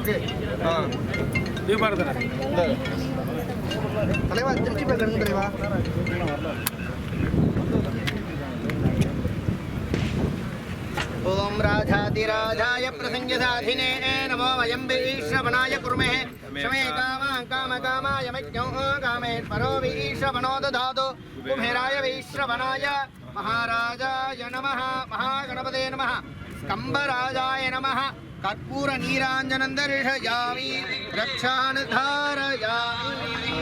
Okay தலைவா திருச்சி பேர் கருங்க தலைவா ओम राजाधिराजाय प्रसंज्ञसाधिने नमो वयं वैश्रवणाय कुर्महे शमे कामाय मज्ञो कामेश्वरो वैश्रवणो दधातु कुम्भीराय वैश्रवणाय महाराजाय नमः महागणपते नमः स्कम्भराजाय नमः कर्पूर नीराञ्जनं दर्शयामि रक्षान् धारयामि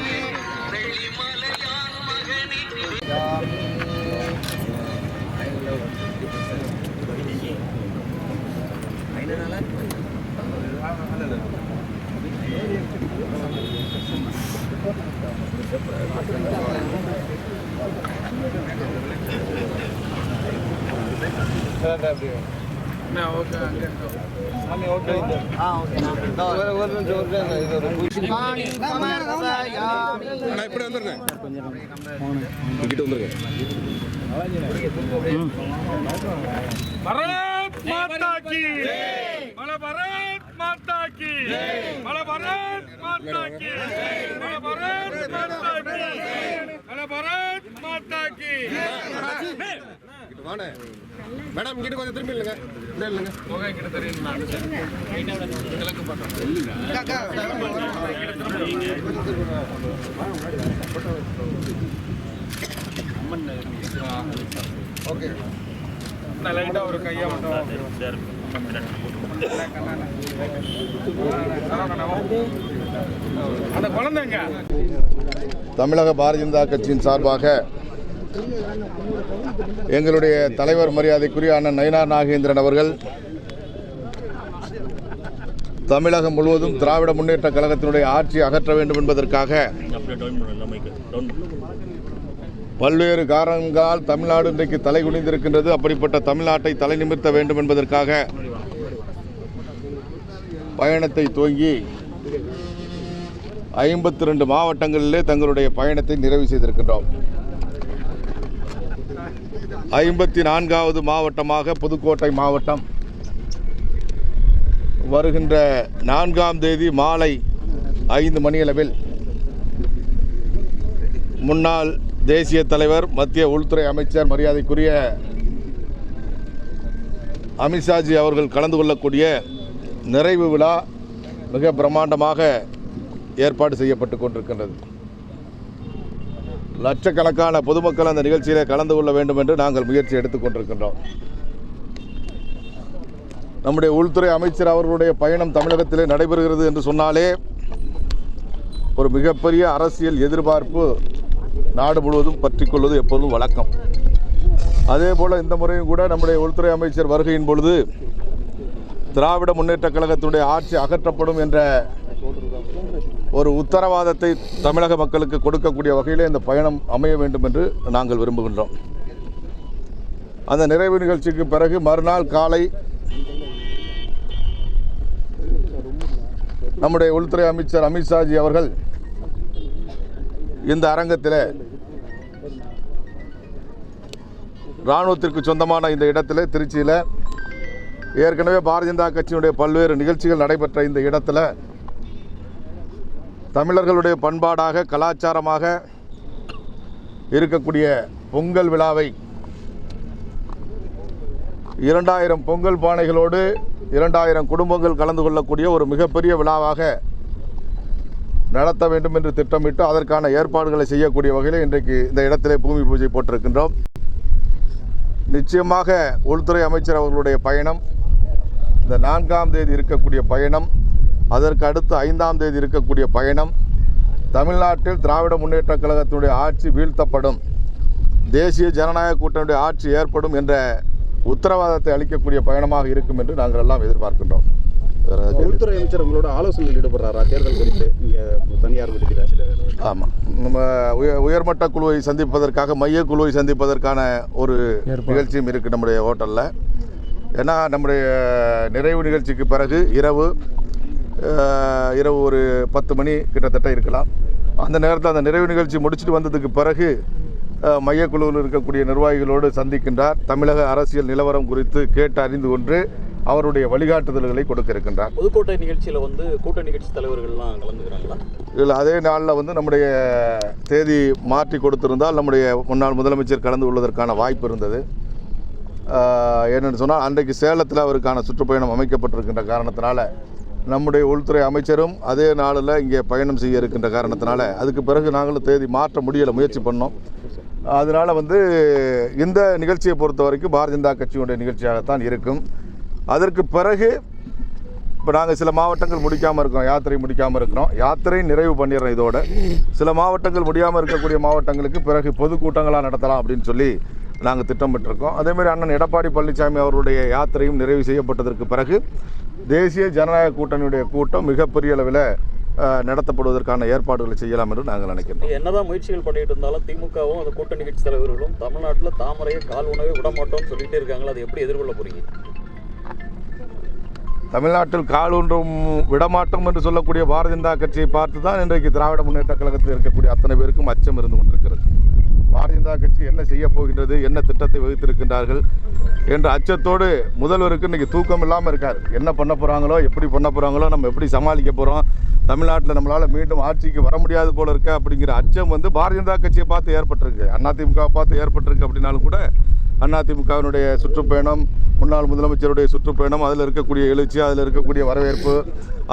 भारत माता की मला भारत माता की मला भारत माता की मला भारत माता की मला भारत माता की மேடம் இங்கிட்டு கொஞ்சம் திரும்பி இல்லைங்க இல்லை இல்லைங்க போக கிட்ட தெரியும் கிழக்கு பக்கம் ஓகே லைட்டாக ஒரு கையா மட்டும் அந்த குழந்தைங்க தமிழக பாரதிய ஜனதா கட்சியின் சார்பாக எங்களுடைய தலைவர் மரியாதைக்குரிய அண்ணன் நயினார் நாகேந்திரன் அவர்கள் தமிழகம் முழுவதும் திராவிட முன்னேற்ற கழகத்தினுடைய ஆட்சியை அகற்ற வேண்டும் என்பதற்காக பல்வேறு காரணங்களால் தமிழ்நாடு இன்றைக்கு தலை குனிந்திருக்கின்றது. அப்படிப்பட்ட தமிழ்நாட்டை தலை நிமிர்த்த வேண்டும் என்பதற்காக பயணத்தை துவங்கி 52 மாவட்டங்களிலே தங்களுடைய பயணத்தை நிறைவு செய்திருக்கின்றோம். 54வது மாவட்டமாக புதுக்கோட்டை மாவட்டம் வருகின்ற 4ஆம் தேதி மாலை 5 மணியளவில் முன்னாள் தேசிய தலைவர் மத்திய உள்துறை அமைச்சர் மரியாதைக்குரிய அமித்ஷாஜி அவர்கள் கலந்து கொள்ளக்கூடிய நிறைவு விழா மிக பிரம்மாண்டமாக ஏற்பாடு செய்யப்பட்டு கொண்டிருக்கின்றது. லட்சக்கணக்கான பொதுமக்கள் அந்த நிகழ்ச்சியில் கலந்து கொள்ள வேண்டும் என்று நாங்கள் முயற்சி எடுத்துக் கொண்டிருக்கின்றோம். நம்முடைய உள்துறை அமைச்சர் அவர்களுடைய பயணம் தமிழகத்திலே நடைபெறுகிறது என்று சொன்னாலே ஒரு மிகப்பெரிய அரசியல் எதிர்பார்ப்பு நாடு முழுவதும் பற்றி கொள்வது எப்போதும் வழக்கம். அதே போல் இந்த முறையும் கூட நம்முடைய உள்துறை அமைச்சர் வருகையின் பொழுது திராவிட முன்னேற்ற கழகத்தினுடைய ஆட்சி அகற்றப்படும் என்ற ஒரு உத்தரவாதத்தை தமிழக மக்களுக்கு கொடுக்கக்கூடிய வகையில் இந்த பயணம் அமைய வேண்டும் என்று நாங்கள் விரும்புகின்றோம். அந்த நிறைவு நிகழ்ச்சிக்கு பிறகு மறுநாள் காலை நம்முடைய உள்துறை அமைச்சர் அமித்ஷாஜி அவர்கள் இந்த அரங்கத்தில் இராணுவத்திற்கு சொந்தமான இந்த இடத்துல திருச்சியில் ஏற்கனவே பாரதிய ஜனதா கட்சியினுடைய பல்வேறு நிகழ்ச்சிகள் நடைபெற்ற இந்த இடத்துல தமிழர்களுடைய பண்பாடாக கலாச்சாரமாக இருக்கக்கூடிய பொங்கல் விழாவை 2000 பொங்கல் பானைகளோடு 2000 குடும்பங்கள் கலந்து கொள்ளக்கூடிய ஒரு மிகப்பெரிய விழாவாக நடத்த வேண்டும் என்று திட்டமிட்டு அதற்கான ஏற்பாடுகளை செய்யக்கூடிய வகையில் இன்றைக்கு இந்த இடத்திலே பூமி பூஜை போட்டிருக்கின்றோம். நிச்சயமாக உள்துறை அமைச்சர் அவர்களுடைய பயணம், இந்த 4ஆம் தேதி இருக்கக்கூடிய பயணம், அதற்கு அடுத்து 5ஆம் தேதி இருக்கக்கூடிய பயணம், தமிழ்நாட்டில் திராவிட முன்னேற்ற கழகத்தினுடைய ஆட்சி வீழ்த்தப்படும், தேசிய ஜனநாயக கூட்டணியுடைய ஆட்சி ஏற்படும் என்ற உத்தரவாதத்தை அளிக்கக்கூடிய பயணமாக இருக்கும் என்று நாங்கள் எல்லாம் எதிர்பார்க்கின்றோம். உள்துறை அமைச்சர் உங்களோட ஆலோசனையில் ஈடுபடுறாரா தேர்தல் குறித்து? தனியார் ஆமாம், நம்ம உயர்மட்ட குழுவை சந்திப்பதற்காக மைய குழுவை சந்திப்பதற்கான ஒரு நிகழ்ச்சியும் இருக்குது நம்முடைய ஹோட்டலில். ஏன்னா நம்முடைய நிறைவு நிகழ்ச்சிக்கு பிறகு இரவு ஒரு 10 மணி கிட்டத்தட்ட இருக்கலாம். அந்த நேரத்தில் அந்த நிறைவு நிகழ்ச்சி முடிச்சுட்டு வந்ததுக்கு பிறகு மையக்குழுவில் இருக்கக்கூடிய நிர்வாகிகளோடு சந்திக்கின்றார். தமிழக அரசியல் நிலவரம் குறித்து கேட்டு அறிந்து கொண்டு அவருடைய வழிகாட்டுதல்களை கொடுக்க இருக்கின்றார். புதுக்கோட்டை நிகழ்ச்சியில் வந்து கூட்டணி கட்சி தலைவர்கள்லாம் கலந்துக்கிறாங்களா? இதில் அதே நாளில் வந்து நம்முடைய தேதி மாற்றி கொடுத்திருந்தால் நம்முடைய முன்னாள் முதலமைச்சர் கலந்து கொள்வதற்கான வாய்ப்பு இருந்தது. என்னென்னு சொன்னால் அன்றைக்கு சேலத்தில் அவருக்கான சுற்றுப்பயணம் அமைக்கப்பட்டிருக்கின்ற காரணத்தினால நம்முடைய உள்துறை அமைச்சரும் அதே நாளில் இங்கே பயணம் செய்ய இருக்கின்ற காரணத்தினால அதுக்கு பிறகு நாங்களும் தேதி மாற்ற முடியலை, முயற்சி பண்ணோம். அதனால் வந்து இந்த நிகழ்ச்சியை பொறுத்த வரைக்கும் பாரதிய ஜனதா கட்சியுடைய நிகழ்ச்சியாகத்தான் இருக்கும். அதற்கு பிறகு இப்போ நாங்கள் சில மாவட்டங்கள் முடிக்காமல் இருக்கிறோம், யாத்திரை முடிக்காமல் இருக்கிறோம். யாத்திரை நிறைவு பண்ணிடுறோம். இதோட சில மாவட்டங்கள் முடியாமல் இருக்கக்கூடிய மாவட்டங்களுக்கு பிறகு பொதுக்கூட்டங்களாக நடத்தலாம் அப்படின்னு சொல்லி நாங்கள் திட்டமிட்டிருக்கோம். அதேமாதிரி அண்ணன் எடப்பாடி பழனிசாமி அவருடைய யாத்திரையும் நிறைவு செய்யப்பட்டதற்கு பிறகு தேசிய ஜனநாயக கூட்டணியுடைய கூட்டம் மிகப்பெரிய அளவில் நடத்தப்படுவதற்கான ஏற்பாடுகளை செய்யலாம் என்று நாங்கள் நினைக்கிறோம். என்னதான் முயற்சிகள் பண்ணிட்டு இருந்தாலும் திமுகவும் அந்த கூட்டணி கட்சி தலைவர்களும் தமிழ்நாட்டில் தாமரையை கால் உணவே விடமாட்டோம்னு சொல்லிட்டே இருக்காங்களா, அதை எப்படி எதிர்கொள்ள போறீங்க? தமிழ்நாட்டில் கால் ஒன்றும் விடமாட்டோம் என்று சொல்லக்கூடிய பாரதிய ஜனதா கட்சியை பார்த்து தான் இன்றைக்கு திராவிட முன்னேற்ற கழகத்தில் இருக்கக்கூடிய அத்தனை பேருக்கும் அச்சம் இருந்து கொண்டிருக்கிறது. பாரதிய ஜனதா கட்சி என்ன செய்ய போகின்றது, என்ன திட்டத்தை வகுத்திருக்கின்றார்கள் என்ற அச்சத்தோடு முதல்வருக்கு இன்றைக்கி தூக்கம் இல்லாமல் இருக்கார். என்ன பண்ண போகிறாங்களோ, எப்படி பண்ண போகிறாங்களோ, நம்ம எப்படி சமாளிக்க போகிறோம், தமிழ்நாட்டில் நம்மளால் மீண்டும் ஆட்சிக்கு வர முடியாது போல இருக்க அப்படிங்கிற அச்சம் வந்து பாரதிய ஜனதா கட்சியை பார்த்து ஏற்பட்டிருக்கு. அதிமுகவை பார்த்து ஏற்பட்டிருக்கு அப்படின்னாலும் கூட அதிமுகவினுடைய சுற்றுப்பயணம், முன்னாள் முதலமைச்சருடைய சுற்றுப்பயணம், அதில் இருக்கக்கூடிய எழுச்சி, அதில் இருக்கக்கூடிய வரவேற்பு,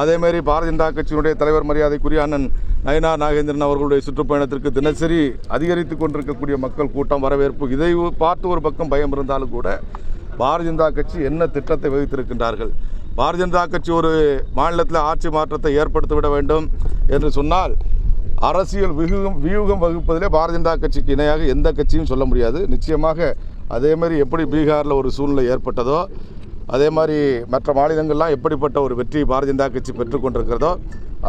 அதேமாரி பாரதிய ஜனதா கட்சியினுடைய தலைவர் மரியாதைக்குரிய அண்ணன் நயினார் நாகேந்திரன் அவர்களுடைய சுற்றுப்பயணத்திற்கு தினசரி அதிகரித்து கொண்டிருக்கக்கூடிய மக்கள் கூட்டம், வரவேற்பு, இதை பார்த்து ஒரு பக்கம் பயம் இருந்தாலும் கூட பாரதிய ஜனதா கட்சி என்ன திட்டத்தை வகுத்திருக்கின்றார்கள். பாரதிய ஜனதா கட்சி ஒரு மாநிலத்தில் ஆட்சி மாற்றத்தை ஏற்படுத்தி விட வேண்டும் என்று சொன்னால் அரசியல் வியூகம் வகுப்பதிலே பாரதிய ஜனதா கட்சிக்கு இணையாக எந்த கட்சியும் சொல்ல முடியாது. நிச்சயமாக அதேமாதிரி எப்படி பீகாரில் ஒரு சூழ்நிலை ஏற்பட்டதோ, அதே மாதிரி மற்ற மாநிலங்கள்லாம் எப்படிப்பட்ட ஒரு வெற்றி பாரதிய ஜனதா கட்சி பெற்றுக்கொண்டிருக்கிறதோ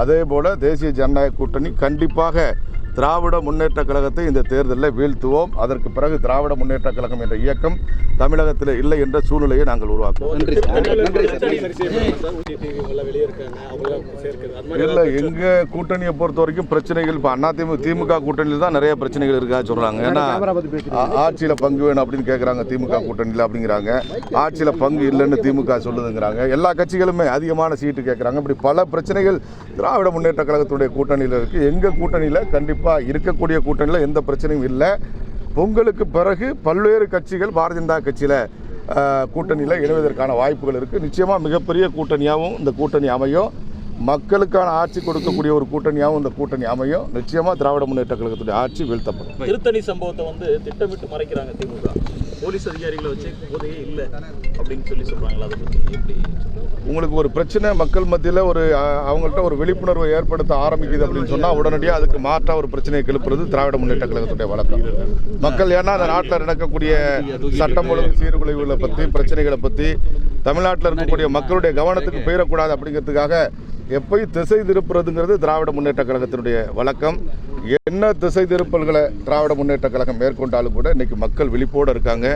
அதே போல் தேசிய ஜனநாயக கூட்டணி கண்டிப்பாக திராவிட முன்னேற்ற கழகத்தை இந்த தேர்தலில் வீழ்த்துவோம். அதற்கு பிறகு திராவிட முன்னேற்ற கழகம் என்ற இயக்கம் தமிழகத்தில் இல்லை என்ற சூழ்நிலையை நாங்கள் உருவாக்குவோம். இல்லை, எங்கள் கூட்டணியை பொறுத்த வரைக்கும் பிரச்சனைகள் இப்போ திமுக கூட்டணியில் தான் நிறைய பிரச்சனைகள் இருக்கா சொல்கிறாங்க. ஏன்னா ஆட்சியில் பங்கு வேணும் அப்படின்னு கேட்குறாங்க திமுக கூட்டணியில் அப்படிங்கிறாங்க. ஆட்சியில் பங்கு இல்லைன்னு திமுக சொல்லுதுங்கிறாங்க. எல்லா கட்சிகளுமே அதிகமான சீட்டு கேட்குறாங்க. இப்படி பல பிரச்சனைகள் திராவிட முன்னேற்ற கழகத்துடைய கூட்டணியில் இருக்குது. எங்கள் கூட்டணியில் கண்டிப்பாக இருக்கக்கூடிய கூட்டணியில் எந்த பிரச்சனையும் இல்லை. பொங்கலுக்கு பிறகு பல்வேறு கட்சிகள் பாரதிய ஜனதா கட்சியில் கூட்டணியில் இணைவதற்கான வாய்ப்புகள் இருக்குது. நிச்சயமாக மிகப்பெரிய கூட்டணியாகவும் இந்த கூட்டணி அமையும். மக்களுக்கான ஆட்சி கொடுக்கக்கூடிய ஒரு கூட்டணியாகவும் இந்த கூட்டணி அமையும். நிச்சயமாக திராவிட முன்னேற்ற கழகத்துடைய ஆட்சி வீழ்த்தப்படும். திருத்தணி சம்பவத்தை வந்து திட்டமிட்டு மறைக்கிறாங்க திமுக. போலீஸ் அதிகாரிகளை வச்சு போதையே இல்லை அப்படின்னு சொல்லி சொல்கிறாங்களா, அதை பற்றி எப்படி? உங்களுக்கு ஒரு பிரச்சனை மக்கள் மத்தியில் ஒரு அவங்கள்ட்ட ஒரு விழிப்புணர்வை ஏற்படுத்த ஆரம்பிக்குது அப்படின்னு சொன்னால் உடனடியாக அதுக்கு மாற்றாக ஒரு பிரச்சனையை கிளப்புறது திராவிட முன்னேற்ற கழகத்துடைய வழக்கம். மக்கள் ஏன்னா அந்த நாட்டில் நடக்கக்கூடிய சட்டம் ஒழுங்கு சீர்குலைவுகளை பற்றி, பிரச்சனைகளை பற்றி தமிழ்நாட்டில் இருக்கக்கூடிய மக்களுடைய கவனத்துக்கு போயிடக்கூடாது அப்படிங்கிறதுக்காக எப்பயும் திசை திருப்புறதுங்கிறது திராவிட முன்னேற்ற கழகத்தினுடைய வழக்கம். என்ன திசை திருப்பல்களை திராவிட முன்னேற்ற கழகம் மேற்கொண்டாலும் கூட இன்றைக்கி மக்கள் விழிப்போடு இருக்காங்க.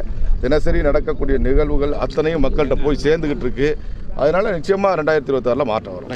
தினசரி நடக்கக்கூடிய நிகழ்வுகள் அத்தனையும் மக்கள்கிட்ட போய் சேர்ந்துக்கிட்டு இருக்கு. அதனால் நிச்சயமாக 2026 மாற்றம் வரும்.